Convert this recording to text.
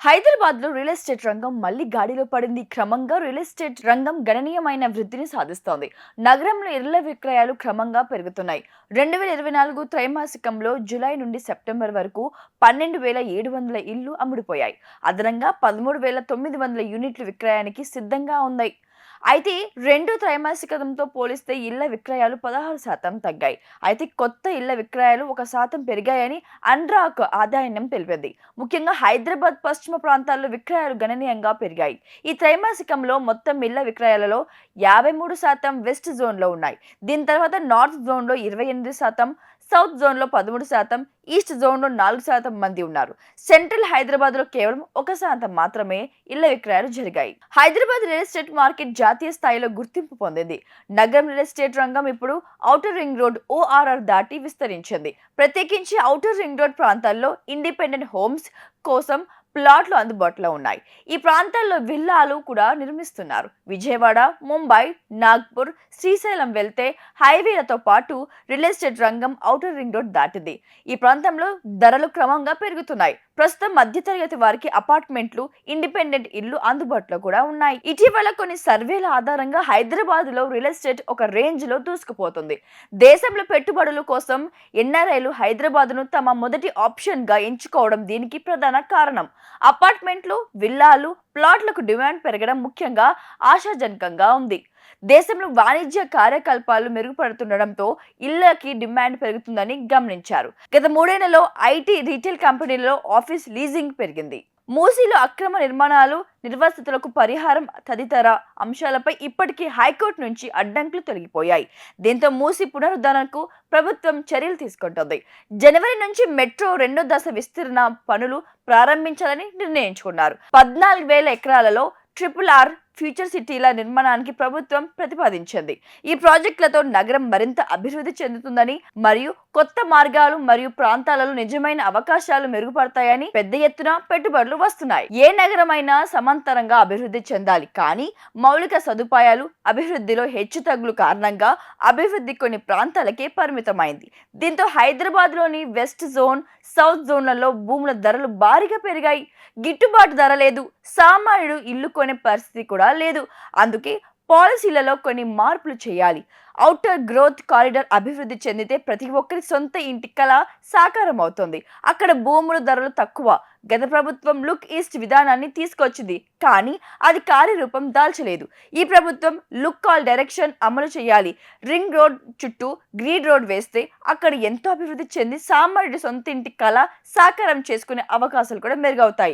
హైదరాబాద్‌లో real estate రంగం మళ్లీ గాడిలో పడింది. క్రమంగా రియల్ ఎస్టేట్ రంగం గణనీయమైన వృద్ధిని సాధిస్తోంది. నగరంలో ఇళ్ల విక్రయాలు క్రమంగా పెరుగుతున్నాయి. 2024 త్రైమాసికంలో జూలై నుండి సెప్టెంబర్ వరకు 12,700 ఇళ్లు అమ్ముడుపోయాయి. అదనంగా 13,900 యూనిట్లు విక్రయానికి సిద్ధంగా ఉన్నాయి. అయితే రెండో త్రైమాసికంతో పోలిస్తే ఇళ్ల విక్రయాలు 16% తగ్గాయి. అయితే కొత్త ఇళ్ల విక్రయాలు 1% పెరిగాయని అన్రాక్ ఆదాయం తెలిపింది. ముఖ్యంగా హైదరాబాద్ పశ్చిమ ప్రాంతాల్లో విక్రయాలు గణనీయంగా పెరిగాయి. ఈ త్రైమాసికంలో మొత్తం ఇళ్ల విక్రయాలలో 53% వెస్ట్ జోన్లో ఉన్నాయి. దీని తర్వాత నార్త్ జోన్లో 28%, సౌత్ జోన్లో 13%, ఈస్ట్ జోన్లో 4% మంది ఉన్నారు. సెంట్రల్ హైదరాబాద్లో కేవలం 1% మాత్రమే ఇళ్ల విక్రయాలు జరిగాయి. హైదరాబాద్ రియల్ ఎస్టేట్ మార్కెట్ జాతీయ స్థాయిలో గుర్తింపు పొందింది. నగరం రియల్ ఎస్టేట్ రంగం ఇప్పుడు ఔటర్ రింగ్ రోడ్ ఓఆర్ఆర్ దాటి విస్తరించింది. ప్రత్యేకించి ఔటర్ రింగ్ రోడ్ ప్రాంతాల్లో ఇండిపెండెంట్ హోమ్స్ కోసం ప్లాట్లు అందుబాటులో ఉన్నాయి. ఈ ప్రాంతాల్లో విల్లాలు కూడా నిర్మిస్తున్నారు. విజయవాడ, ముంబై, నాగ్పూర్, శ్రీశైలం వెళ్తే హైవేలతో పాటు రియల్ ఎస్టేట్ రంగం ఔటర్ రింగ్ రోడ్ దాటింది. ఈ ప్రాంతంలో ధరలు క్రమంగా పెరుగుతున్నాయి. ప్రస్తుతం మధ్యతరగతి వారికి అపార్ట్మెంట్లు, ఇండిపెండెంట్ ఇళ్లు అందుబాటులో కూడా ఉన్నాయి. ఇటీవల కొన్ని సర్వేల ఆధారంగా హైదరాబాద్ లో రియల్ ఎస్టేట్ ఒక రేంజ్ లో దూసుకుపోతుంది. దేశంలో పెట్టుబడుల కోసం ఎన్ఆర్ఐలు హైదరాబాద్ ను తమ మొదటి ఆప్షన్ గా ఎంచుకోవడం దీనికి ప్రధాన కారణం. అపార్ట్మెంట్లు, విల్లాలు, ప్లాట్లకు డిమాండ్ పెరగడం ముఖ్యంగా ఆశాజనకంగా ఉంది. దేశంలో వాణిజ్య కార్యకలాపాలు మెరుగుపడుతుండటంతో ఇళ్లకి డిమాండ్ పెరుగుతుందని గమనించారు. గత 3 ఏళ్లలో ఐటీ, రీటైల్ కంపెనీలలో ఆఫీస్ లీజింగ్ పెరిగింది. మూసీలో అక్రమ నిర్మాణాలు, నిర్వాసితులకు పరిహారం తదితర అంశాలపై ఇప్పటికీ హైకోర్టు నుంచి అడ్డంకులు తొలగిపోయాయి. దీంతో మూసీ పునరుద్ధరణకు ప్రభుత్వం చర్యలు తీసుకుంటోంది. జనవరి నుంచి మెట్రో 2వ దశ విస్తరణ పనులు ప్రారంభించాలని నిర్ణయించుకున్నారు. 14,000 ఎకరాలలో RRR ఫ్యూచర్ సిటీల నిర్మాణానికి ప్రభుత్వం ప్రతిపాదించింది. ఈ ప్రాజెక్టులతో నగరం మరింత అభివృద్ధి చెందుతుందని మరియు కొత్త మార్గాలు మరియు ప్రాంతాలలో నిజమైన అవకాశాలు మెరుగుపడతాయని పెద్ద ఎత్తున పెట్టుబడులు వస్తున్నాయి. ఏ నగరమైనా సమాంతరంగా అభివృద్ధి చెందాలి, కానీ మౌలిక సదుపాయాలు అభివృద్ధిలో హెచ్చుతగ్గుల కారణంగా అభివృద్ధి కొన్ని ప్రాంతాలకే పరిమితమైంది. దీంతో హైదరాబాద్ లోని వెస్ట్ జోన్, సౌత్ జోన్లలో భూముల ధరలు భారీగా పెరిగాయి. గిట్టుబాటు ధర లేదు, సామాన్యుడు ఇల్లు కొనే పరిస్థితి కూడా లేదు. అందుకే పాలసీలలో కొన్ని మార్పులు చేయాలి. ఔటర్ గ్రోత్ కారిడార్ అభివృద్ధి చెందితే ప్రతి ఒక్కరి సొంత ఇంటి కల సాకారం అవుతుంది. అక్కడ భూముల ధరలు తక్కువ. గత ప్రభుత్వం లుక్ ఈస్ట్ విధానాన్ని తీసుకొచ్చింది, కానీ అది కార్యరూపం దాల్చలేదు. ఈ ప్రభుత్వం లుక్ కాల్ డైరెక్షన్ అమలు చేయాలి. రింగ్ రోడ్ చుట్టూ గ్రీడ్ రోడ్ వేస్తే అక్కడ ఎంతో అభివృద్ధి చెంది సామాన్యుడి సొంత ఇంటి కల సాకారం చేసుకునే అవకాశాలు కూడా మెరుగవుతాయి.